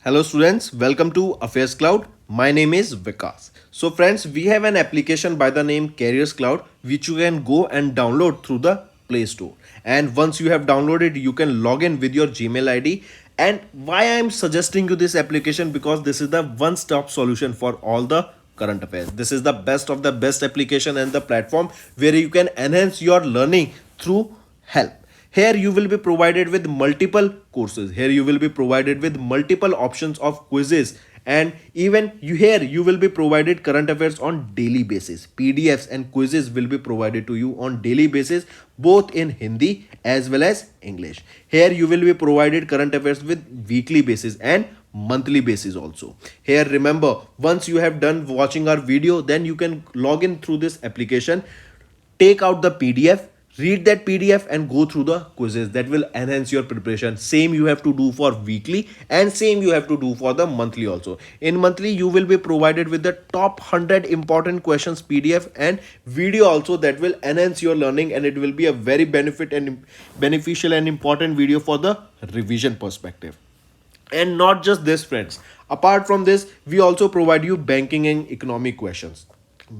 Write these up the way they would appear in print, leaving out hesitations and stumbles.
Hello students, welcome to Affairs Cloud. My name is Vikas. So friends, we have an application by the name Careers Cloud which you can go and download through the Play Store. And once you have downloaded, you can log in with your Gmail ID. And why I am suggesting you this application, because this is the one-stop solution for all the current affairs. This is the best of the best application and the platform where you can enhance your learning through help. Here you will be provided with multiple courses. Here you will be provided with multiple options of quizzes, and even you will be provided current affairs on daily basis. PDFs and quizzes will be provided to you on daily basis, both in Hindi as well as English. Here you will be provided current affairs with weekly basis and monthly basis also. Here remember, once you have done watching our video, then you can log in through this application, take out the PDF, read that PDF and go through the quizzes. That will enhance your preparation. Same you have to do for weekly and same you have to do for the monthly also. In monthly you will be provided with the top 100 important questions PDF and video also, that will enhance your learning, and it will be a very beneficial and important video for the revision perspective. And not just this friends, apart from this we also provide you banking and economic questions.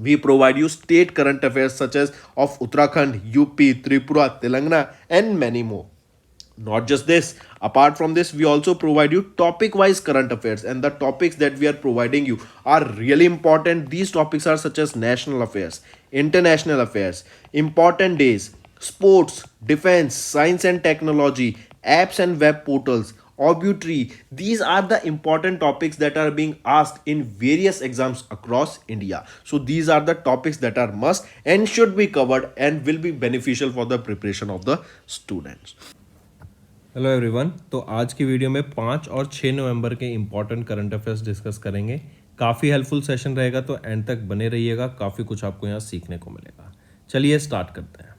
We provide you state current affairs such as of Uttarakhand, UP, Tripura, Telangana, and many more. Not just this, apart from this, we also provide you topic wise current affairs, and the topics that we are providing you are really important. These topics are such as national affairs, international affairs, important days, sports, defense, science and technology, apps and web portals, obituary. These are the important topics that are being asked in various exams across India. So these are the topics that are must and should be covered and will be beneficial for the preparation of the students. Hello everyone. तो आज की video में 5 और 6 नवंबर के important current affairs discuss करेंगे। काफ़ी helpful session रहेगा, तो एंड तक बने रहिएगा। काफ़ी कुछ आपको यहाँ सीखने को मिलेगा। चलिए स्टार्ट करते हैं।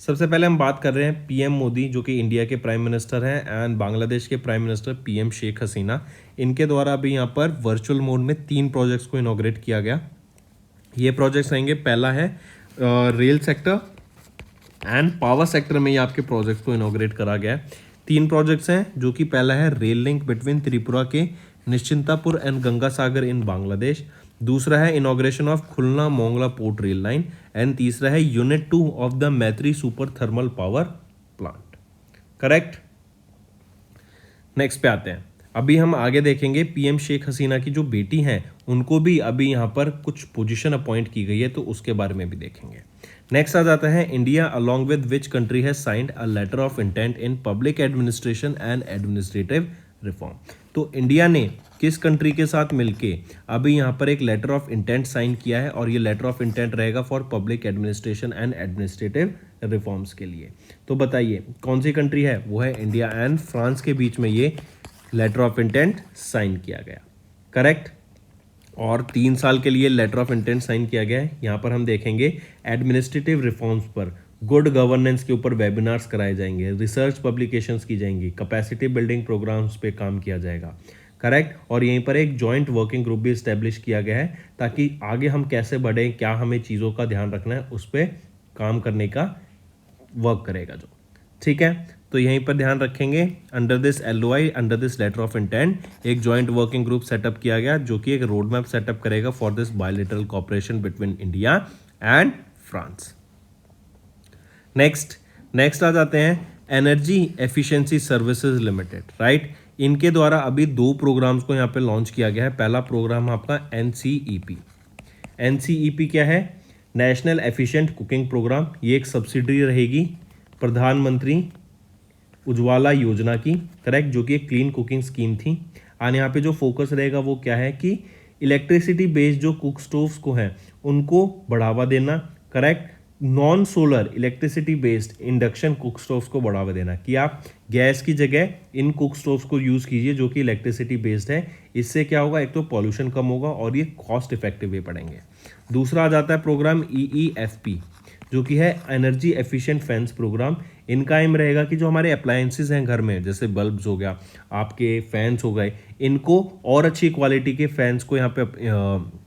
सबसे पहले हम बात कर रहे हैं पीएम मोदी, जो कि इंडिया के प्राइम मिनिस्टर हैं, एंड बांग्लादेश के prime minister PM Sheikh Hasina. इनके द्वारा अभी यहाँ पर वर्चुअल मोड में 3 प्रोजेक्ट्स को इनॉग्रेट किया गया। ये प्रोजेक्ट्स रहेंगे, पहला है rail sector and power sector में ये आपके प्रोजेक्ट्स को इनॉग्रेट करा गया है। 3 प्रोजेक्ट्स हैं, जो कि पहला है रेल लिंक बिटवीन त्रिपुरा के निश्चिंतापुर एंड गंगा सागर इन बांग्लादेश, दूसरा है inauguration of Khulna Mongla port rail line, and तीसरा है यूनिट 2 ऑफ द मैत्री super thermal power plant. Correct. Next पे आते हैं। अभी हम आगे देखेंगे पीएम शेख हसीना की जो बेटी हैं, उनको भी अभी यहाँ पर कुछ पोजीशन अपॉइंट की गई है, तो उसके बारे में भी देखेंगे। नेक्स्ट आ जाता है, India along with which country has signed a letter of intent in public administration and administrative reform. तो इंडिया ने किस कंट्री के साथ मिलके अभी यहाँ पर एक लेटर ऑफ इंटेंट साइन किया है, और ये लेटर ऑफ इंटेंट रहेगा for public administration and administrative reforms के लिए। तो बताइए कौन सी कंट्री है? वो है इंडिया एंड फ्रांस के बीच में ये लेटर ऑफ इंटेंट साइन किया गया। करेक्ट। और 3 साल के लिए लेटर ऑफ इंटेंट साइन किया गया है। यहाँ पर हम देखेंगे एडमिनिस्ट्रेटिव रिफॉर्म्स पर, गुड गवर्नेंस के ऊपर वेबिनार्स कराए जाएंगे, रिसर्च पब्लिकेशंस की जाएंगी, कैपेसिटी बिल्डिंग प्रोग्राम्स पे काम किया जाएगा। करेक्ट। और यहीं पर एक जॉइंट वर्किंग ग्रुप भी इस्टेब्लिश किया गया है, ताकि आगे हम कैसे बढ़ें, क्या हमें चीज़ों का ध्यान रखना है, उस पर काम करने का वर्क करेगा जो। ठीक है, तो यहीं पर ध्यान रखेंगे। Under this LOI, under this letter of intent, एक जॉइंट वर्किंग ग्रुप सेटअप किया गया, जो कि एक रोड मैप सेटअप करेगा for this bilateral cooperation between India and France. Next आ जाते हैं energy efficiency services limited. Right. इनके द्वारा अभी 2 प्रोग्राम्स को यहाँ पे लॉन्च किया गया है। पहला प्रोग्राम आपका NCEP। NCEP क्या है? National efficient cooking programme. ये एक सब्सिडरी रहेगी प्रधानमंत्री उज्ज्वला योजना की। करेक्ट। जो कि एक क्लीन कुकिंग स्कीम थी। और यहाँ पे जो फोकस रहेगा वो क्या है कि इलेक्ट्रिसिटी बेस्ड जो कुक स्टोव्स को हैं उनको बढ़ावा देना। Correct. Non solar electricity based induction cook stoves को बढ़ावा देना, कि आप गैस की जगह इन कुक स्टोव्स को यूज़ कीजिए जो कि इलेक्ट्रिसिटी बेस्ड है। इससे क्या होगा, एक तो पॉल्यूशन कम होगा और ये कॉस्ट इफेक्टिव भी पड़ेंगे। दूसरा आ जाता है प्रोग्राम EEFP, जो कि है एनर्जी एफिशिएंट फैंस प्रोग्राम। इनका एम रहेगा कि जो हमारे अप्लायंसेस हैं घर में, जैसे बल्ब्स हो गया, आपके फैंस हो गए, इनको और अच्छी क्वालिटी के फैंस को यहाँ पे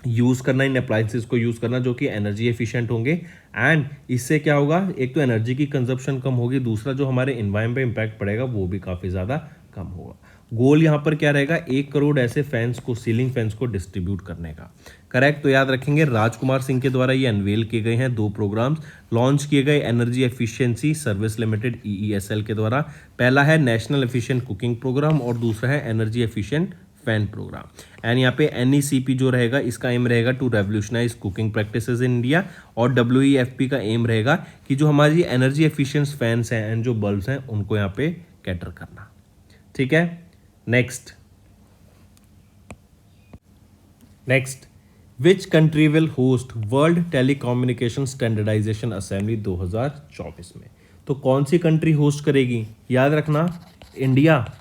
यूज़ करना, इन अप्लायंसेस को यूज़ करना जो कि एनर्जी एफिशिएंट होंगे। एंड इससे क्या होगा, एक तो एनर्जी की कंजप्शन कम होगी, दूसरा जो हमारे एनवायरनमेंट पे इम्पैक्ट पड़ेगा वो भी काफ़ी ज़्यादा कम होगा। गोल यहाँ पर क्या रहेगा, 1 करोड़ ऐसे फैंस को, सीलिंग फैंस को डिस्ट्रीब्यूट करने का। करेक्ट। तो याद रखेंगे राजकुमार सिंह के द्वारा ये अनवेल किए गए हैं 2 प्रोग्राम्स लॉन्च किए गए energy efficiency service limited EESL के द्वारा। पहला है नेशनल एफिशिएंट कुकिंग प्रोग्राम और दूसरा है energy efficient fan programme. And यहाँ पे NECP जो रहेगा इसका एम रहेगा to revolutionise cooking practices in India, और WEFP का एम रहेगा कि जो हमारी एनर्जी एफिशिएंट फैंस हैं एंड जो बल्ब्स हैं उनको यहाँ पे कैटर करना। ठीक है। Next which country will host world telecommunication standardisation assembly 2024 में। तो कौन सी कंट्री होस्ट करेगी, याद रखना इंडिया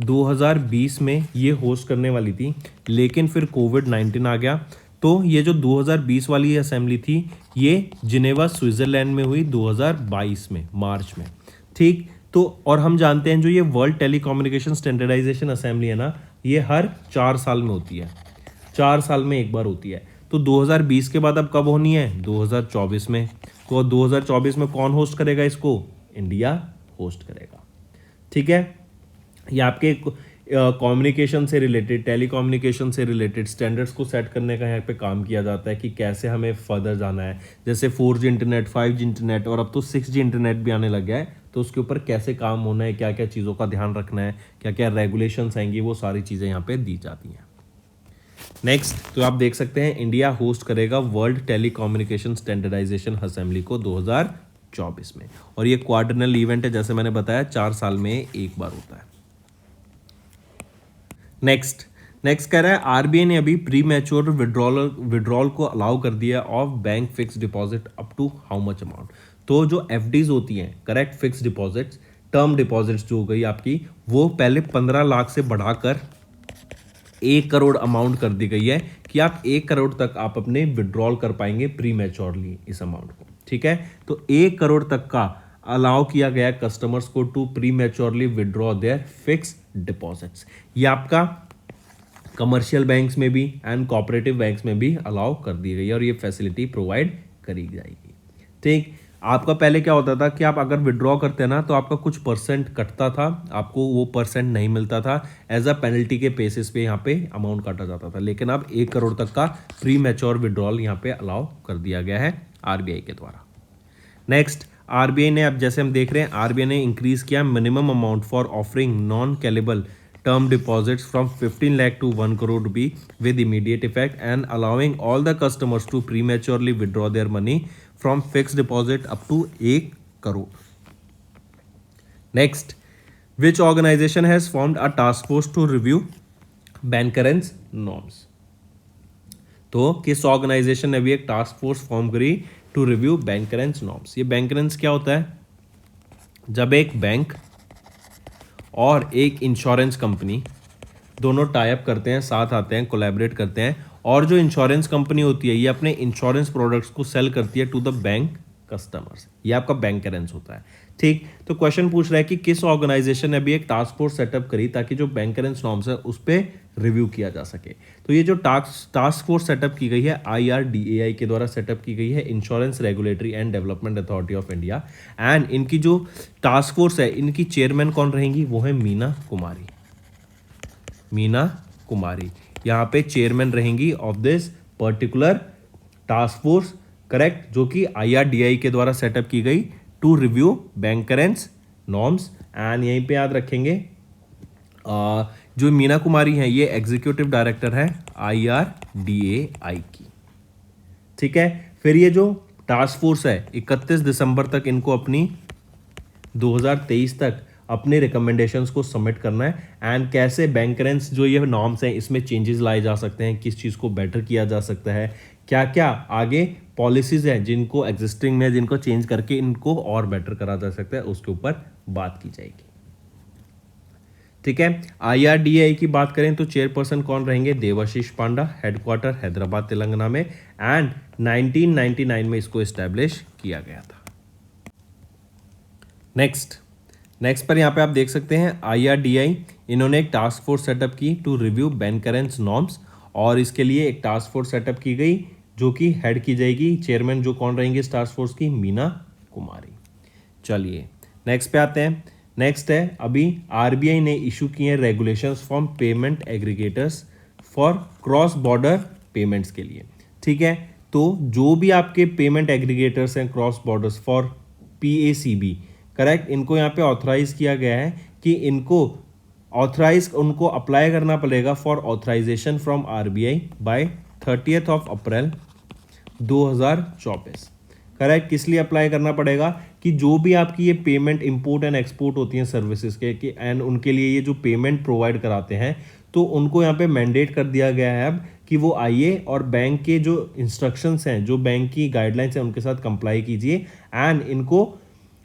2020 में ये होस्ट करने वाली थी, लेकिन फिर कोविड-19 आ गया। तो ये जो 2020 वाली असेंबली थी ये जिनेवा स्विट्जरलैंड में हुई 2022 में मार्च में। ठीक। तो और हम जानते हैं जो ये वर्ल्ड टेलीकम्युनिकेशन स्टैंडर्डाइजेशन असेंबली है ना, ये हर 4 साल में होती है, 4 साल में एक बार होती है। तो 2020 के बाद अब कब होनी है, 2024 में। तो 2024 में कौन होस्ट करेगा इसको, इंडिया होस्ट करेगा। ठीक है। ये आपके कम्युनिकेशन से रिलेटेड, टेलीकम्युनिकेशन से रिलेटेड स्टैंडर्ड्स को सेट करने का यहाँ पे काम किया जाता है कि कैसे हमें फर्दर जाना है। जैसे 4G इंटरनेट, 5G इंटरनेट और अब तो 6G इंटरनेट भी आने लग गया है, तो उसके ऊपर कैसे काम होना है, क्या क्या चीज़ों का ध्यान रखना है, क्या क्या रेगुलेशंस आएंगी, वो सारी चीज़ें यहाँ पे दी जाती हैं। नेक्स्ट, तो आप देख सकते हैं इंडिया होस्ट करेगा वर्ल्ड टेलीकम्युनिकेशन स्टैंडर्डाइजेशन असेंबली को 2024 में, और ये क्वाड्रिनल इवेंट है, जैसे मैंने बताया 4 साल में एक बार होता है। नेक्स्ट कह रहा है आरबीआई ने अभी प्री मैच्योर विड्रॉल को अलाउ कर दिया of bank fix deposit up to how much amount. तो जो एफडीज होती हैं, correct, fix deposits, term deposits जो हो गई आपकी, वो पहले 15 लाख से बढ़ाकर 1 करोड़ अमाउंट कर दी गई है कि आप 1 करोड़ तक आप अपने विड्रॉल कर पाएंगे प्री मैच्योरली इस अमाउंट को। ठीक है। तो 1 करोड़ तक का अलाउ किया गया कस्टमर्स को to prematurely withdraw their fix deposits. ये आपका कमर्शियल बैंक्स में भी एंड कोऑपरेटिव बैंक्स में भी अलाउ कर दी गई है और ये फैसिलिटी प्रोवाइड करी जाएगी। ठीक। आपका पहले क्या होता था कि आप अगर विड्रॉ करते हैं ना तो आपका कुछ परसेंट कटता था, आपको वो परसेंट नहीं मिलता था, एज अ पेनल्टी के बेसिस पे यहाँ पे अमाउंट काटा जाता था। लेकिन अब 1 करोड़ तक का प्री मैच्योर विड्रॉल यहाँ पे अलाउ कर दिया गया है आरबीआई के द्वारा। नेक्स्ट, आरबीआई ने, अब जैसे हम देख रहे हैं, आरबीआई ने इंक्रीज किया minimum amount for offering non callable term deposits from 15 lakh to 1 crore rupee with immediate effect and allowing all the customers to prematurely withdraw their money from fixed deposit up to 1 crore. Next, which organization has formed a task force to review bankers norms? तो किस organisation ने भी एक task force form करी to review बैंकरेंस norms. ये बैंकरेंस क्या होता है, जब एक बैंक और एक इंश्योरेंस कंपनी दोनों टाई अप करते हैं, साथ आते हैं, कोलैबोरेट करते हैं, और जो इंश्योरेंस कंपनी होती है ये अपने इंश्योरेंस प्रोडक्ट्स को सेल करती है टू द बैंक कस्टमर्स। ये आपका बैंकरेंस होता है। ठीक। तो क्वेश्चन पूछ रहा है कि किस ऑर्गेनाइजेशन ने अभी एक टास्क फोर्स सेटअप करी ताकि जो बैंकरेंस नॉर्म्स है उस पर रिव्यू किया जा सके। तो ये जो टास्क फोर्स सेटअप की गई है IRDAI के द्वारा सेटअप की गई है, insurance regulatory and development authority of India. And इनकी जो टास्क फोर्स है, इनकी चेयरमैन कौन रहेंगी, वो है मीना कुमारी। यहाँ पे चेयरमैन रहेंगी of this particular task force, correct, जो कि IRDAI के द्वारा सेटअप की गई टू रिव्यू बैंकरेंस नॉर्म्स। एंड यहीं पे याद रखेंगे जो मीना कुमारी हैं ये एग्जीक्यूटिव डायरेक्टर है IRDAI की। ठीक है। फिर ये जो टास्क फोर्स है 31 दिसंबर तक इनको अपनी 2023 तक अपने रिकमेंडेशंस को सबमिट करना है, एंड कैसे बैंकरेंस जो ये नॉर्म्स हैं इसमें चेंजेस लाए जा सकते हैं, किस चीज़ को बेटर किया जा सकता है, क्या क्या आगे पॉलिसीज हैं जिनको एग्जिस्टिंग में जिनको चेंज करके इनको और बेटर करा जा सकता है, उसके ऊपर बात की जाएगी। ठीक है। IRDAI की बात करें तो चेयरपर्सन कौन रहेंगे, देवाशीष पांडा, हेडक्वार्टर हैदराबाद तेलंगाना में, एंड 1999 में इसको एस्टैब्लिश किया गया था। नेक्स्ट पर यहाँ पे आप देख सकते हैं IRDAI इन्होंने एक टास्क फोर्स सेटअप की टू रिव्यू बैंकरेंस नॉर्म्स, और इसके लिए एक टास्क फोर्स सेटअप की गई जो कि हेड की जाएगी, चेयरमैन जो कौन रहेंगे इस टास्क फोर्स की, मीना कुमारी। चलिए नेक्स्ट पे आते हैं। नेक्स्ट है अभी आरबीआई ने इशू किए हैं regulations from payment aggregators for cross border payments के लिए। ठीक है, तो जो भी आपके पेमेंट एग्रीगेटर्स हैं क्रॉस बॉर्डर्स फॉर पीएसीबी, करेक्ट, इनको यहाँ पे ऑथराइज किया गया है कि इनको ऑथराइज उनको अप्लाई करना पड़ेगा for authorisation from RBI by 30th of April 2024। Correct, किस लिए अप्लाई करना पड़ेगा कि जो भी आपकी ये पेमेंट इंपोर्ट एंड एक्सपोर्ट होती हैं सर्विसेज के कि एंड उनके लिए ये जो पेमेंट प्रोवाइड कराते हैं, तो उनको यहाँ पे मैंडेट कर दिया गया है अब कि वो आइए और बैंक के जो इंस्ट्रक्शंस हैं, जो बैंक की गाइडलाइंस हैं, उनके साथ कंप्लाई कीजिए। एंड इनको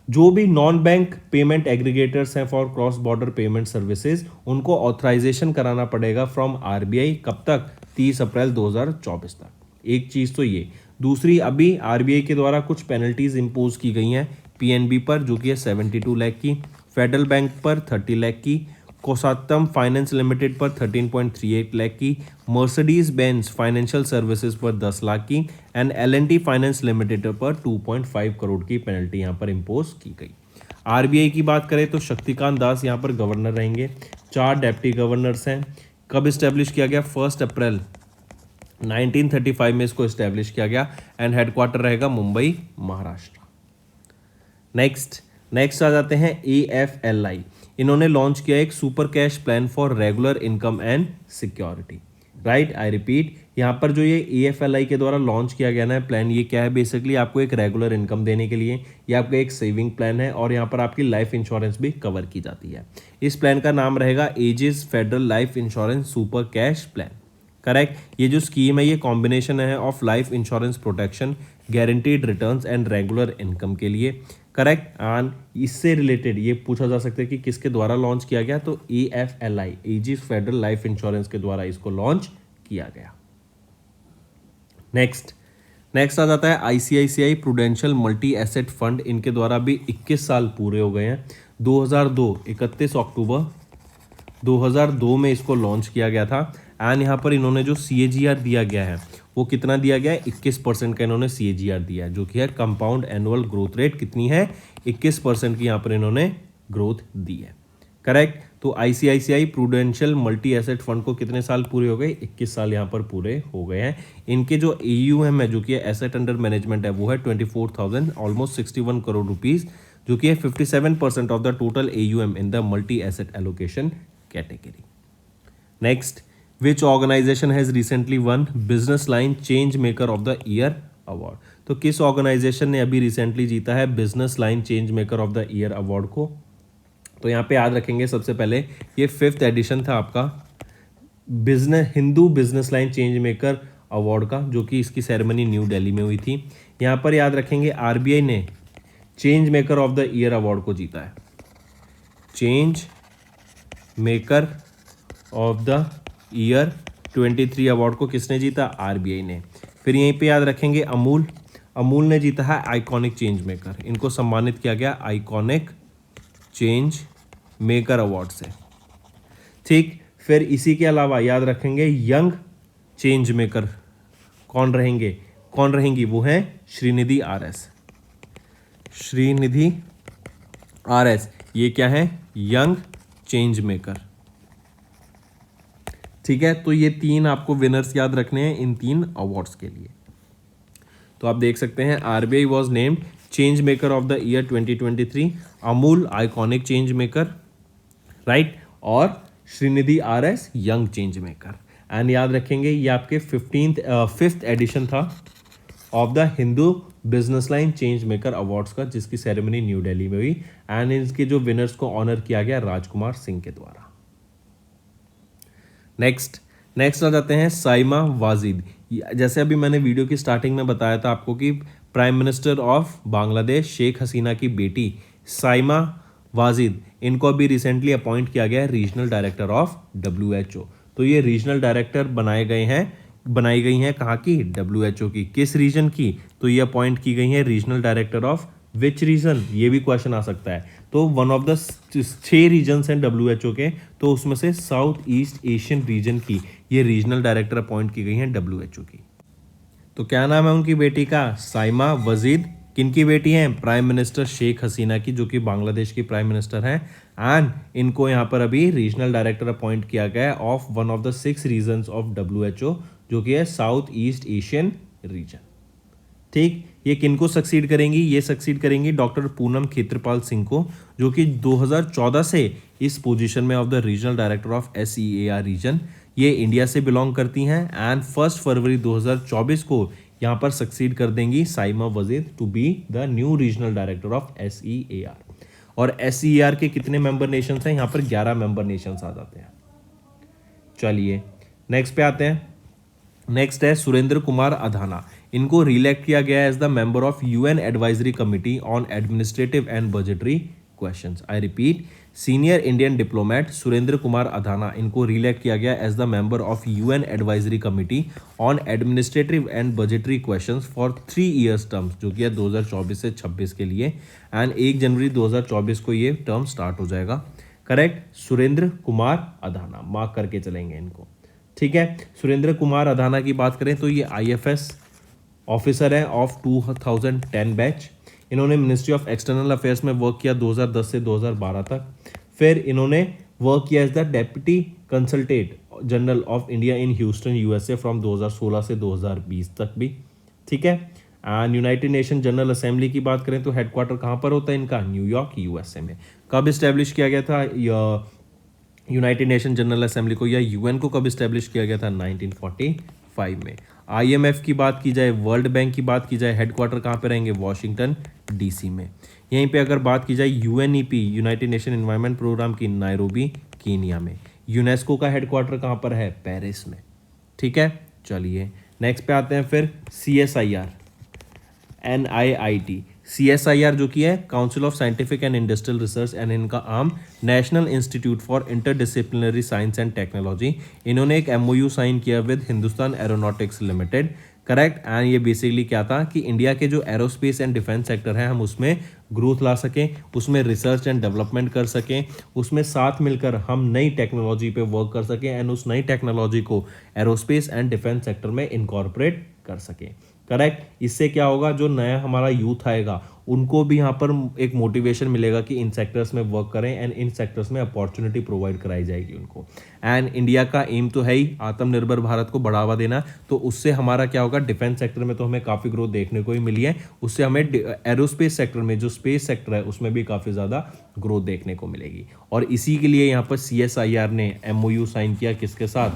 जो भी नॉन बैंक पेमेंट एग्रीगेटर्स हैं for cross border payment services, उनको ऑथराइजेशन कराना पड़ेगा फ्रॉम आरबीआई। कब तक? 30 अप्रैल 2024 तक। एक चीज़ तो ये। दूसरी, अभी आरबीआई के द्वारा कुछ पेनल्टीज इंपोज की गई हैं पीएनबी पर, जो कि है 72 लाख की, फेडरल बैंक पर 30 लाख की, कोसातम फाइनेंस लिमिटेड पर 13.38 लाख की, मर्सिडीज बेंज फाइनेंशियल सर्विसेज पर 10 लाख की एंड एल&टी फाइनेंस लिमिटेड पर 2.5 करोड़ की पेनल्टी यहाँ पर इंपोज की गई। आरबीआई की बात करें तो शक्तिकांत दास यहाँ पर गवर्नर रहेंगे। 4 डेप्टी गवर्नर्स हैं। कब इस्टेब्लिश किया गया? 1 अप्रैल 1935 में इसको इस्टेब्लिश किया गया एंड हेडक्वार्टर रहेगा मुंबई, महाराष्ट्र। नेक्स्ट आ जाते हैं AFLI। इन्होंने लॉन्च किया एक super cash plan for regular income and security. Right, I repeat, यहाँ पर जो ये AFLI के द्वारा लॉन्च किया गया ना प्लान, ये क्या है? बेसिकली आपको एक रेगुलर इनकम देने के लिए ये आपका एक सेविंग प्लान है और यहाँ पर आपकी लाइफ इंश्योरेंस भी कवर की जाती है। इस प्लान का नाम रहेगा Ageas federal life insurance super cash plan. Correct, ये जो स्कीम है ये कॉम्बिनेशन है of life insurance protection, guaranteed returns and regular income के लिए। करेक्ट, एंड इससे रिलेटेड ये पूछा जा सकता है कि किसके द्वारा लॉन्च किया गया, तो AFLI Ageas federal life insurance के द्वारा इसको लॉन्च किया गया। नेक्स्ट आ जाता है ICICI prudential multi asset fund. इनके द्वारा भी 21 साल पूरे हो गए हैं। 2002 31 अक्टूबर 2002 में इसको लॉन्च किया गया था एंड यहाँ पर इन्होंने जो CAGR दिया गया है वो कितना दिया गया है? 21% का इन्होंने CAGR दिया है, जो कि है कंपाउंड एनुअल ग्रोथ रेट कितनी है? 21% की यहाँ पर इन्होंने ग्रोथ दी है। करेक्ट, तो ICICI prudential multi asset fund को कितने साल पूरे हो गए? 21 साल यहाँ पर पूरे हो गए हैं। इनके जो AUM है, जो कि एसेट अंडर मैनेजमेंट है, वो है 24,000 ऑलमोस्ट 61 करोड़ रुपीज, जो कि है 57% of the total AUM in the multi asset allocation category. Next, which organisation has recently won business line change maker of the year award? तो किस ऑर्गेनाइजेशन ने अभी रिसेंटली जीता है business line change maker of the year award को? तो यहाँ पे याद रखेंगे सबसे पहले ये 5th एडिशन था आपका Hindu Business line change maker award का, जो कि इसकी सेरेमनी न्यू दिल्ली में हुई थी। यहाँ पर याद रखेंगे आरबीआई ने change maker of the year award को जीता है। Change maker of the year 23 award को किसने जीता? आरबीआई ने। फिर यहीं पे याद रखेंगे अमूल ने जीता है आइकॉनिक चेंज मेकर। इनको सम्मानित किया गया आइकॉनिक चेंज मेकर अवार्ड से। ठीक, फिर इसी के अलावा याद रखेंगे यंग चेंज मेकर कौन रहेंगी? वो हैं श्रीनिधि RS। ये क्या है? Young change maker. ठीक है, तो ये 3 आपको विनर्स याद रखने हैं इन 3 अवार्ड्स के लिए। तो आप देख सकते हैं RBI was named change maker of the year 2023, Amul iconic change maker, right, और Shrinidhi RS young change maker. And याद रखेंगे ये आपके 5th एडिशन था of the Hindu Business line change maker awards का, जिसकी सेरेमनी न्यू दिल्ली में हुई एंड इसके जो विनर्स को ऑनर किया गया राजकुमार सिंह के द्वारा। नेक्स्ट आ जाते हैं साइमा वाजिद। जैसे अभी मैंने वीडियो की स्टार्टिंग में बताया था आपको कि prime minister of Bangladesh Sheikh Hasina की बेटी साइमा वाजिद, इनको अभी रिसेंटली अपॉइंट किया गया है रीजनल डायरेक्टर ऑफ WHO। तो ये रीजनल डायरेक्टर बनाई गई हैं कहाँ की? WHO की। किस रीजन की? तो ये अपॉइंट की गई है regional director of which region? ये भी क्वेश्चन आ सकता है। तो वन ऑफ द 6 रीजन्स हैं WHO के, तो उसमें से साउथ ईस्ट एशियन रीजन की ये रीजनल डायरेक्टर अपॉइंट की गई हैं WHO की। तो क्या नाम है उनकी बेटी का? साइमा वाजिद किनकी बेटी हैं? प्राइम मिनिस्टर शेख हसीना की, जो कि बांग्लादेश की प्राइम मिनिस्टर हैं। एंड इनको यहाँ पर अभी रीजनल डायरेक्टर अपॉइंट किया गया है of one of the 6 regions of WHO, जो कि है साउथ ईस्ट एशियन रीजन। ठीक, ये किनको सक्सीड करेंगी? ये सक्सीड करेंगी डॉक्टर पूनम खेत्रपाल सिंह को, जो कि 2014 से इस पोजीशन में of the regional director of SEAR region. ये इंडिया से बिलोंग करती हैं एंड 1 फरवरी 2024 को यहाँ पर सक्सीड कर देंगी Saima Wazed to be the new regional director of SEAR। और SEAR के कितने मेंबर नेशंस हैं? यहाँ पर 11 मेंबर नेशंस आ जाते हैं। चलिए नेक्स्ट पे आते हैं। नेक्स्ट है सुरेंद्र कुमार अधाना। इनको रिलेक्ट किया गया as the member of UN advisory committee on administrative and budgetary questions. I repeat, senior Indian diplomat Surendra Kumar Adhana, इनको रिलेक्ट किया गया as the member of UN advisory committee on administrative and budgetary questions for 3 years terms, जो कि है 2024 से 26 के लिए। And 1 जनवरी 2024 को ये टर्म स्टार्ट हो जाएगा। करेक्ट, सुरेंद्र कुमार अधाना, मार्क करके चलेंगे इनको। ठीक है, सुरेंद्र कुमार अधाना की बात करें तो ये IFS ऑफिसर है ऑफ 2010 बैच। इन्होंने मिनिस्ट्री ऑफ एक्सटर्नल अफेयर्स में वर्क किया 2010 से 2012 तक। फिर इन्होंने वर्क किया as the deputy consultant general of India in Houston USA from 2016 से 2020 तक भी। ठीक है, and united nation general assembly की बात करें तो हेडक्वार्टर कहाँ पर होता है इनका? न्यूयॉर्क USA में। कब इस्टेब्लिश किया गया था यूनाइटेड नेशन जनरल असेंबली को, या UN को कब इस्टेब्लिश किया गया था? 1945 में। IMF की बात की जाए, वर्ल्ड बैंक की बात की जाए, हेडक्वार्टर कहाँ पे रहेंगे? वॉशिंगटन DC में। यहीं पे अगर बात की जाए UNEP united nation environment programme की, नायरोबी कीनिया में। यूनेस्को का हेडक्वार्टर कहाँ पर है? पेरिस में। ठीक है, चलिए नेक्स्ट पे आते हैं। फिर CSIR NIIT। CSIR जो कि है council of scientific and industrial research, and इनका arm national institute for interdisciplinary science and technology. इन्होंने एक MOU साइन किया with Hindustan aeronautics limited. Correct, and ये बेसिकली क्या था कि इंडिया के जो एरोस्पेस एंड डिफेंस सेक्टर है हम उसमें ग्रोथ ला सकें, उसमें रिसर्च एंड डेवलपमेंट कर सकें, उसमें साथ मिलकर हम नई टेक्नोलॉजी पे वर्क कर सकें एंड उस नई टेक्नोलॉजी को एरोस्पेस एंड डिफेंस सेक्टर में इनकॉर्पोरेट कर सकें। करेक्ट, इससे क्या होगा? जो नया हमारा यूथ आएगा उनको भी यहाँ पर एक मोटिवेशन मिलेगा कि इन सेक्टर्स में वर्क करें एंड इन सेक्टर्स में अपॉर्चुनिटी प्रोवाइड कराई जाएगी उनको। एंड इंडिया का एम तो है ही आत्मनिर्भर भारत को बढ़ावा देना, तो उससे हमारा क्या होगा? डिफेंस सेक्टर में तो हमें काफ़ी ग्रोथ देखने को ही मिली है, उससे हमें एरोस्पेस सेक्टर में जो स्पेस सेक्टर है उसमें भी काफ़ी ज़्यादा ग्रोथ देखने को मिलेगी। और इसी के लिए यहाँ पर CSIR ने MOU साइन किया किसके साथ?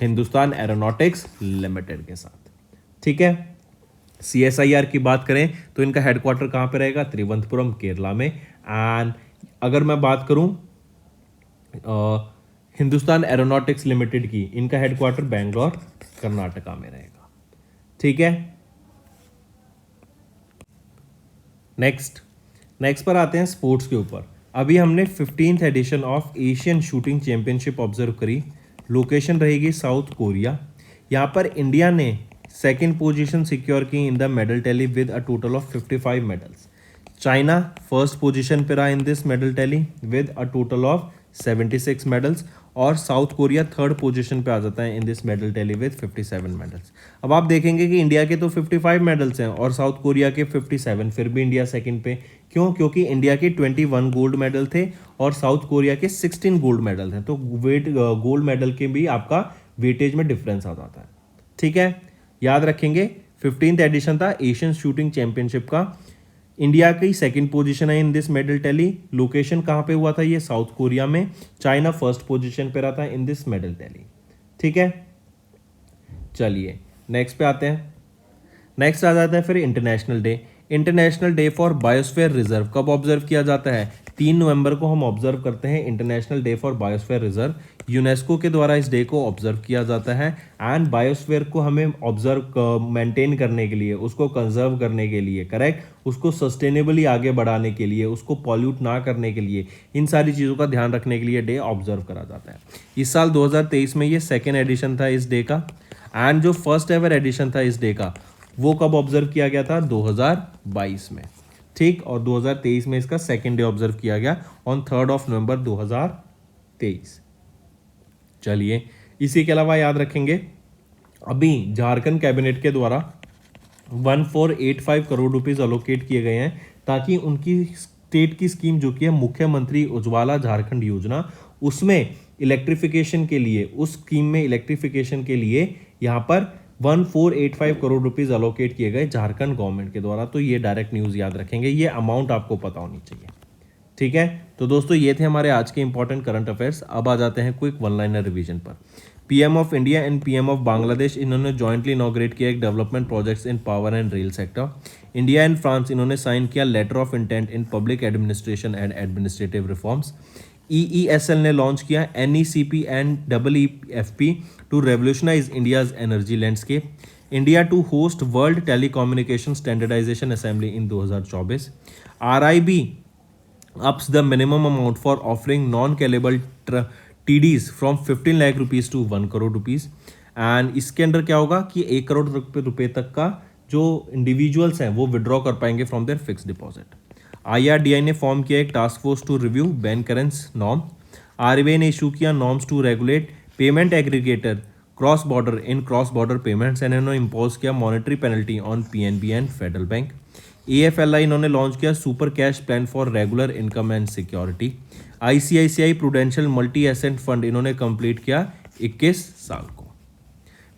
हिंदुस्तान एरोनॉटिक्स लिमिटेड के साथ। ठीक है, CSIR की बात करें तो इनका हेडक्वार्टर कहाँ पे रहेगा? त्रिवंतपुरम केरला में। एंड अगर मैं बात करूं हिंदुस्तान एरोनॉटिक्स लिमिटेड की, इनका हेडक्वार्टर बेंगलोर कर्नाटका में रहेगा। ठीक है, नेक्स्ट पर आते हैं स्पोर्ट्स के ऊपर। अभी हमने 15th edition of Asian shooting championship observe करी। लोकेशन रहेगी साउथ कोरिया। यहाँ पर इंडिया ने सेकेंड पोजीशन सिक्योर की in the medal tally with a total of 55 medals. China first position पर रहा in this medal tally with a total of 76 medals, और South Korea third position पे आ जाता है in this medal tally with 57 medals. अब आप देखेंगे कि इंडिया के तो 55 मेडल्स हैं और साउथ कोरिया के 57, फिर भी इंडिया सेकंड पे। क्यों? क्योंकि इंडिया के 21 गोल्ड मेडल थे और साउथ कोरिया के 16 गोल्ड मेडल थे, तो गोल्ड मेडल के भी आपका वेटेज में डिफरेंस आ जाता है। ठीक है, याद रखेंगे 15th एडिशन था एशियन शूटिंग चैंपियनशिप का। इंडिया की सेकंड पोजीशन है in this medal tally. Location कहाँ पे हुआ था? ये साउथ कोरिया में। चाइना फर्स्ट पोजीशन पे रहा था इन दिस मेडल टैली। ठीक है, चलिए नेक्स्ट पे आते हैं। नेक्स्ट आ जाता है फिर international day for biosphere reserve. कब ऑब्जर्व किया जाता है? 3 नवंबर को हम ऑब्जर्व करते हैं international day for biosphere reserve. UNESCO के द्वारा इस डे को ऑब्जर्व किया जाता है एंड बायोस्फीयर को हमें ऑब्जर्व मेंटेन करने के लिए, उसको कंजर्व करने के लिए, करेक्ट, उसको सस्टेनेबली आगे बढ़ाने के लिए, उसको पॉल्यूट ना करने के लिए, इन सारी चीज़ों का ध्यान रखने के लिए डे ऑब्जर्व करा जाता है। इस साल 2023 में ये सेकेंड एडिशन था इस डे का, एंड जो फर्स्ट एवर एडिशन था इस डे का वो कब ऑब्जर्व किया गया था? 2022 में। ठीक, और 2023 में इसका सेकेंड डे ऑब्जर्व किया गया ऑन 3 नवंबर 2023। चलिए, इसी के अलावा याद रखेंगे अभी झारखंड कैबिनेट के द्वारा 1485 करोड़ रुपीस अलोकेट किए गए हैं ताकि उनकी स्टेट की स्कीम जो कि है मुख्यमंत्री उज्ज्वला झारखंड योजना, उसमें इलेक्ट्रिफिकेशन के लिए, उस स्कीम में इलेक्ट्रिफिकेशन के लिए यहाँ पर 1485 करोड़ रुपीस अलोकेट किए गए झारखंड गवर्नमेंट के द्वारा। तो ये डायरेक्ट न्यूज़ याद रखेंगे, ये अमाउंट आपको पता होनी चाहिए। ठीक है, तो दोस्तों ये थे हमारे आज के इंपॉर्टेंट करंट अफेयर्स। अब आ जाते हैं क्विक वन लाइनर रिवीजन पर। PM of India and PM of Bangladesh इन्होंने जॉइंटली इनॉग्रेट किया एक development projects in power and rail sector. India and France इन्होंने साइन किया letter of intent in public administration and administrative reforms. EESL ने launch किया NECP and EEFP to revolutionise India's energy landscape. India to host world telecommunication standardisation assembly in 2024। RIB ups the minimum amount for offering non-callable TDs from 15 lakh rupees to 1 crore rupees. And इसके अंदर क्या होगा कि 1 करोड़ रुपए तक का जो इंडिविजुअल्स हैं वो विड्रॉ कर पाएंगे from their fix deposit. IRDI ने फॉर्म किया एक task force to review bancassurance norm. RBI ने इशू किया norms to regulate payment aggregator cross border in cross border payments and इन्होंने इम्पोज किया monetary penalty on PNB and federal bank. AFLI इन्होंने launch किया super cash plan for regular income and security. ICICI prudential multi asset fund इन्होंने complete किया 21 साल को।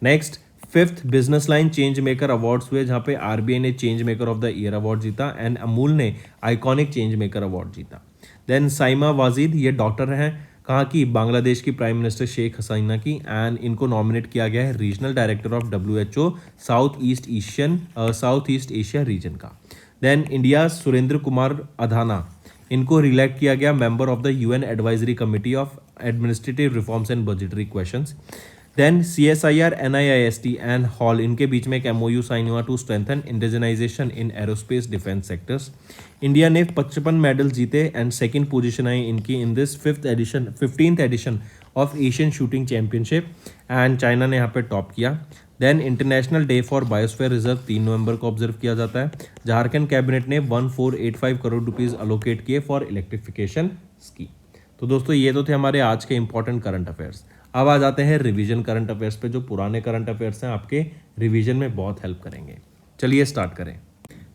Next, 5th business line change maker awards हुए, जहां पे RBI ने change maker of the year award जीता एंड अमूल ने आइकॉनिक चेंज मेकर अवार्ड जीता। देन साइमा वाजिद, ये डॉक्टर हैं, कहाँ की, बांग्लादेश की प्राइम मिनिस्टर शेख हसीना की, एंड इनको नॉमिनेट किया गया है regional director of WHO south east Asia region का। देन इंडिया सुरेंद्र कुमार अधाना, इनको रिलेक्ट किया गया member of the UN advisory committee of administrative reforms and budgetary questions. Then CSIR NIIST and HAL, इनके बीच में एक MOU साइन हुआ to strengthen indigenisation in aerospace defence sectors. India ने 55 मेडल जीते एंड सेकंड पोजीशन आई इनकी in this 15th edition of Asian shooting championship and China ने यहाँ पे टॉप किया। Then international day for biosphere reserve 3 नवंबर को ऑब्जर्व किया जाता है। झारखंड कैबिनेट ने 1485 करोड़ रुपीज अलोकेट किए फॉर इलेक्ट्रिफिकेशन स्कीम। तो दोस्तों ये तो थे हमारे आज के इंपॉर्टेंट करंट अफेयर्स। अब आ जाते हैं रिवीजन करंट अफेयर्स पे, जो पुराने करंट अफेयर्स हैं आपके रिवीजन में बहुत हेल्प करेंगे। चलिए स्टार्ट करें।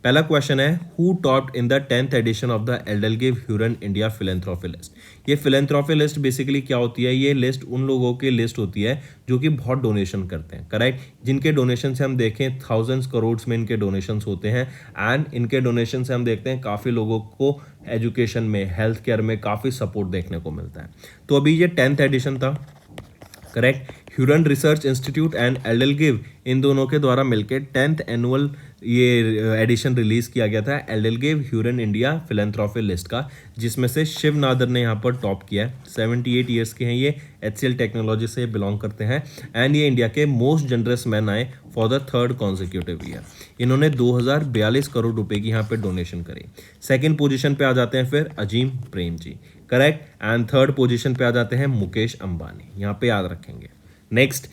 पहला क्वेश्चन है, who topped in the 10th edition of the EdelGive Hurun India philanthropy list. ये फिलेंथ्रोपी लिस्ट बेसिकली क्या होती है, ये लिस्ट उन लोगों की लिस्ट होती है जो कि बहुत डोनेशन करते हैं, करेक्ट, जिनके डोनेशन से हम देखें थाउजेंड्स करोड़ में इनके डोनेशंस होते हैं एंड इनके डोनेशन से हम देखते हैं काफ़ी लोगों को एजुकेशन में, हेल्थ केयर में काफ़ी सपोर्ट देखने को मिलता है। तो अभी ये 10th एडिशन था, correct. Hurun research institute and EdelGive इन दोनों के द्वारा मिलकर 10th एनुअल ये एडिशन रिलीज किया गया था EdelGive Hurun India philanthropy list का, जिसमें से शिव नादर ने यहाँ पर टॉप किया है। 78 ईयर्स के हैं ये, HCL टेक्नोलॉजी से बिलोंग करते हैं एंड ये इंडिया के मोस्ट जनरस मैन आए for the 3rd consecutive year. इन्होंने 2042 करोड़ रुपए की यहाँ पे डोनेशन करी। सेकेंड पोजीशन पे आ जाते हैं फिर अजीम Prem ji, correct, and 3rd position पे आ जाते हैं मुकेश अंबानी, यहाँ पे याद रखेंगे। नेक्स्ट,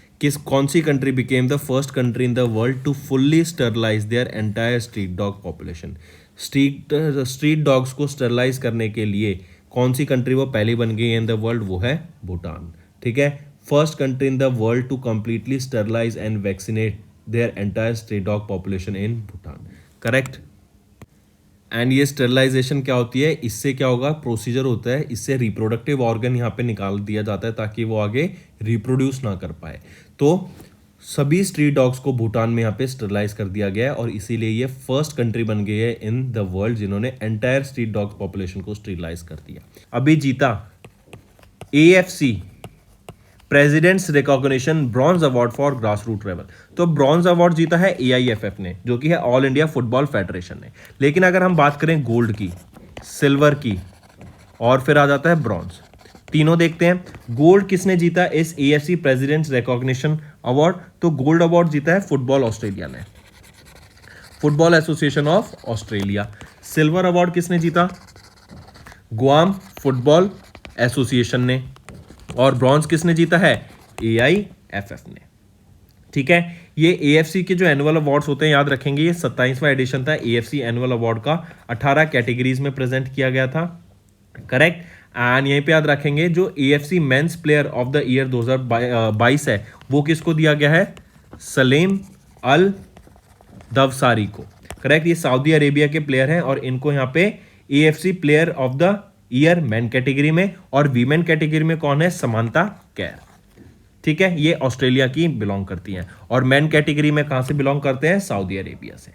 कौन सी country became the first country in the world to fully sterilise their entire street dog population. Street dogs को स्टरलाइज करने के लिए कौन सी कंट्री वो पहली बन गई इन द वर्ल्ड, वो है भूटान। ठीक है, first country in the world to completely sterilise and vaccinate their entire street dog population in Bhutan, correct. And ये स्टरलाइजेशन क्या होती है, इससे क्या होगा, प्रोसीजर होता है, इससे रिप्रोडक्टिव ऑर्गन यहाँ पे निकाल दिया जाता है ताकि वो आगे रिप्रोड्यूस ना कर पाए। तो सभी स्ट्रीट डॉग्स को भूटान में यहाँ पे स्टरलाइज कर दिया गया है और इसीलिए ये फर्स्ट कंट्री बन गई है इन द वर्ल्ड जिन्होंने एंटायर स्ट्रीट डॉग पॉपुलेशन को स्टरलाइज कर दिया। अभी जीता AFC president's recognition bronze award for grass root level. तो ब्रॉन्ज अवार्ड जीता है AIFF ने, जो कि है ऑल इंडिया फुटबॉल फेडरेशन ने। लेकिन अगर हम बात करें गोल्ड की, सिल्वर की और फिर आ जाता है ब्रॉन्ज, तीनों देखते हैं। गोल्ड किसने जीता इस AFC प्रेसिडेंट्स रिकॉग्निशन अवार्ड, तो गोल्ड अवार्ड जीता है फुटबॉल ऑस्ट्रेलिया ने, football association of Australia. Silver award किसने जीता, गुआम फुटबॉल एसोसिएशन ने, और ब्रॉन्ज किसने जीता है, AIFF ने। ठीक है, ये AFC के जो एनुअल अवार्ड्स होते हैं याद रखेंगे, ये 27वां एडिशन था AFC एनुअल अवार्ड का, 18 कैटेगरीज में प्रेजेंट किया गया था, करेक्ट। एंड यहीं पे याद रखेंगे जो AFC men's player of the year 2022 है वो किसको दिया गया है, सलीम अल दवसारी को। करेक्ट, ये सऊदी अरेबिया के प्लेयर हैं और इनको यहाँ पे AFC player of the year main category में, और वीमेन कैटेगरी में कौन है, समांता कैर। ठीक है, ये ऑस्ट्रेलिया की बिलोंग करती हैं, और मेन कैटेगरी में कहां से बिलोंग करते हैं, सऊदी अरेबिया से।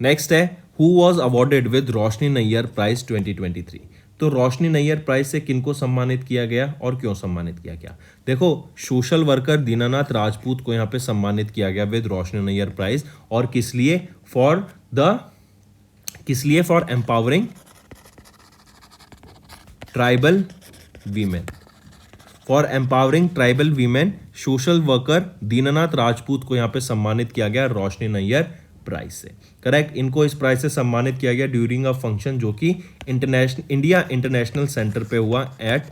नेक्स्ट है who was awarded with Roshni Nayar prize 2023। तो रोशनी नैयर प्राइज से किनको सम्मानित किया गया और क्यों सम्मानित किया गया? देखो, सोशल वर्कर दीनानाथ राजपूत को यहाँ पे सम्मानित किया गया विद रोशनी नैयर प्राइज, और किस लिए, for empowering tribal women. For empowering tribal women social worker Dinanath Rajput को यहाँ पे सम्मानित किया गया रोशनी नैयर प्राइज से। करेक्ट, इनको इस प्राइज से सम्मानित किया गया ड्यूरिंग अ फंक्शन जो कि इंडिया इंटरनेशनल सेंटर पे हुआ एट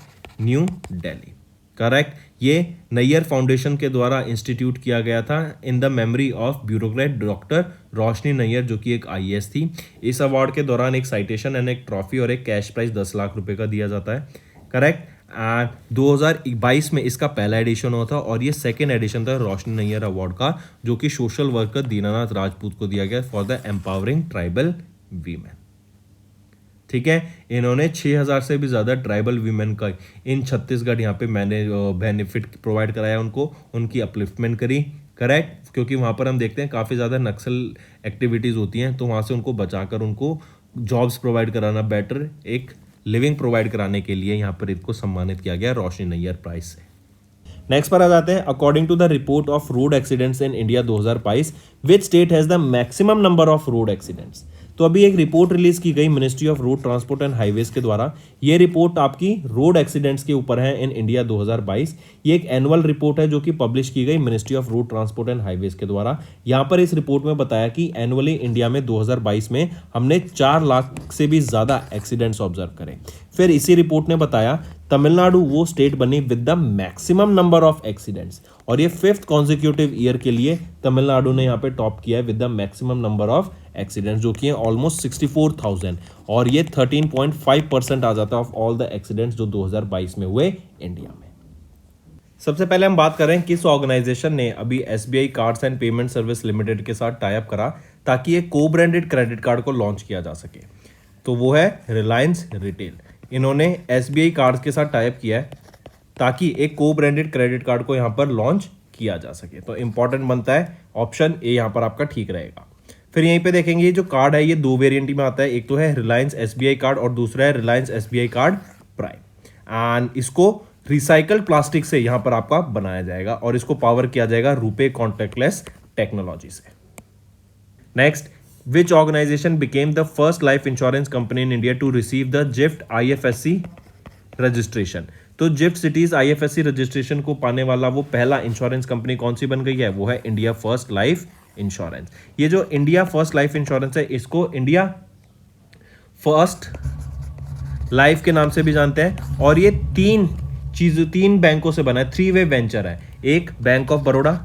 न्यू दिल्ली। करेक्ट, ये नैयर फाउंडेशन के द्वारा इंस्टीट्यूट किया गया था in the memory of bureaucrat doctor Roshni Nayyar जो कि एक IAS थी। इस अवार्ड के दौरान एक साइटेशन एंड एक ट्रॉफी और एक कैश प्राइज 10 लाख रुपए का दिया जाता है। करेक्ट, 2022 में इसका पहला एडिशन हुआ था, और ये सेकेंड एडिशन था रोशनी नैयर अवार्ड का, जो कि सोशल वर्कर दीनानाथ राजपूत को दिया गया for the empowering tribal women. ठीक है, इन्होंने 6000 से भी ज़्यादा ट्राइबल वीमेन का इन छत्तीसगढ़ यहाँ पे मैंने बेनिफिट प्रोवाइड कराया उनको, उनकी अपलिफ्टमेंट करी। करेक्ट, क्योंकि वहाँ पर हम देखते हैं काफ़ी ज़्यादा नक्सल एक्टिविटीज़ होती हैं, तो वहाँ से उनको बचाकर उनको जॉब्स प्रोवाइड कराना, बेटर एक लिविंग प्रोवाइड कराने के लिए यहाँ पर इनको सम्मानित किया गया रोशनी नैयर प्राइज से। नेक्स्ट पर आ जाते हैं, according to the report of road accidents in India 2022, which state has the maximum number of road accidents. तो अभी एक रिपोर्ट रिलीज की गई ministry of road transport and highways के द्वारा। ये रिपोर्ट आपकी रोड एक्सीडेंट्स के ऊपर है इन इंडिया 2022। ये एक एनुअल रिपोर्ट है जो कि पब्लिश की गई ministry of road transport and highways के द्वारा। यहाँ पर इस रिपोर्ट में बताया कि एनुअली इंडिया में 2022 में हमने 4 लाख से भी ज्यादा एक्सीडेंट्स ऑब्जर्व करे। फिर इसी रिपोर्ट ने बताया तमिलनाडु वो स्टेट बनी with the maximum number of accidents, और ये 5th कॉन्जिक्यूटिव ईयर के लिए तमिलनाडु ने यहाँ पे टॉप किया है with the maximum number of accidents, जो कि है ऑलमोस्ट 64,000, और ये 13.5% आ जाता है ऑफ ऑल द एक्सीडेंट्स जो 2022 में हुए इंडिया में। सबसे पहले हम बात करें किस ऑर्गेनाइजेशन ने अभी SBI cards and payment service limited के साथ टाई अप करा ताकि ये को ब्रांडेड क्रेडिट कार्ड को लॉन्च किया जा सके। तो वो है रिलायंस रिटेल। इन्होंने SBI कार्ड्स के साथ टाई अप किया है ताकि एक को ब्रांडेड क्रेडिट कार्ड को यहाँ पर लॉन्च किया जा सके। तो इंपॉर्टेंट बनता है ऑप्शन ए यहाँ पर आपका ठीक रहेगा। फिर यहीं पे देखेंगे ये जो कार्ड है ये 2 वेरिएंट में आता है, एक तो है रिलायंस SBI कार्ड और दूसरा है Reliance SBI card prime. And इसको रिसाइकल्ड प्लास्टिक से यहाँ पर आपका बनाया जाएगा और इसको पावर किया जाएगा रुपे कॉन्टैक्टलेस टेक्नोलॉजी से। Next, which organization became the first life insurance company in India to receive the GIFT IFSC registration? तो GIFT Cities IFSC रजिस्ट्रेशन को पाने वाला वो पहला इंश्योरेंस कंपनी कौन सी बन गई है? वो है इंडिया फर्स्ट लाइफ इंश्योरेंस। ये जो इंडिया फर्स्ट लाइफ इंश्योरेंस है इसको इंडिया फर्स्ट लाइफ के नाम से भी जानते हैं, और ये 3 बैंकों से बना है, 3-वे वेंचर है। एक बैंक ऑफ बड़ौदा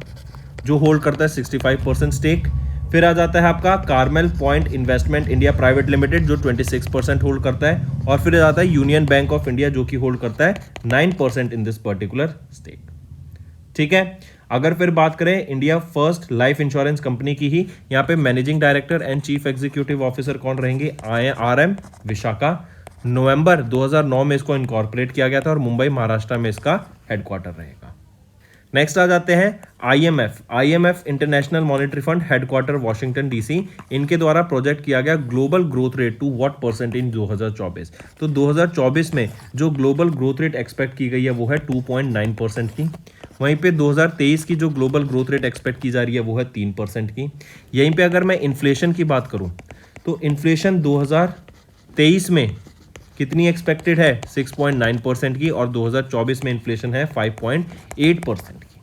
जो होल्ड करता है 65% स्टेक, फिर आ जाता है आपका Carmel point investment India private limited जो 26% होल्ड करता है, और फिर आ जाता है यूनियन बैंक ऑफ इंडिया जो कि होल्ड करता है 9% इन दिस पर्टिकुलर स्टेक। ठीक है, अगर फिर बात करें India first life insurance company की ही, यहाँ पे managing director and chief executive officer कौन रहेंगे? RM विशाखा। नवंबर 2009 में इसको इनकॉर्पोरेट किया गया था और मुंबई महाराष्ट्र में इसका हेडक्वार्टर रहेगा। नेक्स्ट आ जाते हैं IMF international monetary fund, headquarter Washington DC। इनके द्वारा प्रोजेक्ट किया गया global growth rate to what percent in 2024। तो 2024 में जो ग्लोबल ग्रोथ रेट एक्सपेक्ट की गई है वो है 2.9% की। वहीं पे 2023 की जो ग्लोबल ग्रोथ रेट एक्सपेक्ट की जा रही है वो है 3% की। यहीं पे अगर मैं इन्फ्लेशन की बात करूं तो इन्फ्लेशन 2023 में कितनी एक्सपेक्टेड है? 6.9% की, और 2024 में इन्फ्लेशन है 5.8% की।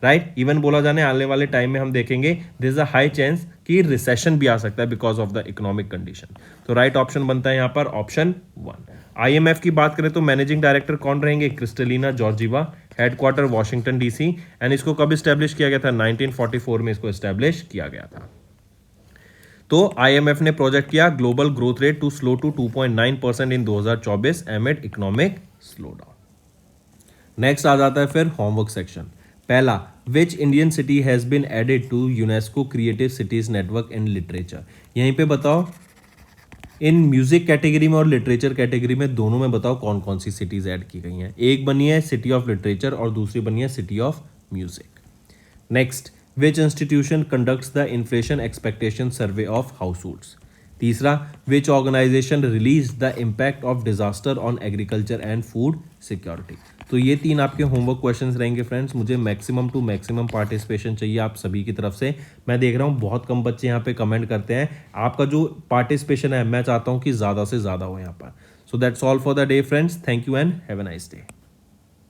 राइट, इवन बोला जाने आने वाले टाइम में हम देखेंगे there is a high chance कि रिसेशन भी आ सकता है because of the economic condition. तो राइट ऑप्शन बनता है यहाँ पर ऑप्शन 1। IMF की बात करें तो मैनेजिंग डायरेक्टर कौन रहेंगे? Kristalina Georgieva, headquarter Washington DC, and इसको कब स्टैब्लिश किया गया था? 1944 में इसको स्टैब्लिश किया गया था। तो IMF ने प्रोजेक्ट किया global growth rate to slow to 2.9% in 2024 amid economic slowdown. Next आ जाता है फिर होमवर्क सेक्शन। पहला, which Indian city has been added to UNESCO creative cities network in literature. यहीं पे बताओ इन म्यूजिक कैटेगरी में और लिटरेचर कैटेगरी में दोनों में बताओ कौन कौन सी सिटीज़ ऐड की गई हैं। एक बनी है सिटी ऑफ लिटरेचर और दूसरी बनी है city of music. Next, which institution conducts the inflation expectation survey of households. तीसरा, which organisation release the impact of disaster on agriculture and food security. तो ये तीन आपके होमवर्क क्वेश्चंस रहेंगे फ्रेंड्स। मुझे मैक्सिमम टू मैक्सिमम पार्टिसिपेशन चाहिए आप सभी की तरफ से। मैं देख रहा हूँ बहुत कम बच्चे यहाँ पे कमेंट करते हैं। आपका जो पार्टिसिपेशन है मैं चाहता हूँ कि ज़्यादा से ज़्यादा हो यहाँ पर। So that's all for the day friends. Thank you and have a nice day.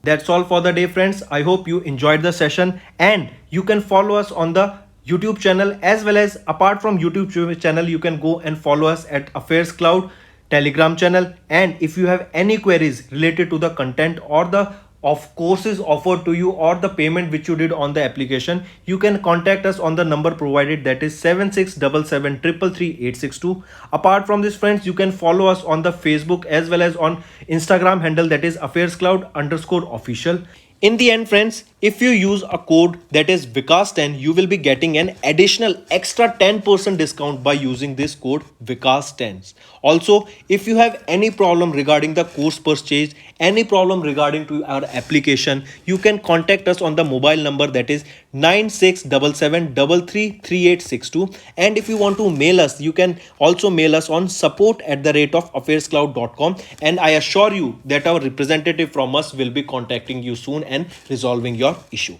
That's all for the day, friends. I hope you enjoyed the session, and you can follow us on the YouTube channel, as well as apart from YouTube channel, you can go and follow us at Affairs Cloud Telegram channel. And if you have any queries related to the content or the of courses offered to you or the payment which you did on the application, you can contact us on the number provided, that is 7677333862. Apart from this, friends, you can follow us on the Facebook as well as on Instagram handle, that is affairscloud_official. In the end, friends, if you use a code that is Vikas10, you will be getting an additional extra 10% discount by using this code Vikas10. Also, if you have any problem regarding the course purchase, any problem regarding to our application, you can contact us on the mobile number, that is 9677333862. And if you want to mail us, you can also mail us on support@affairscloud.com, and I assure you that our representative from us will be contacting you soon and resolving your issue.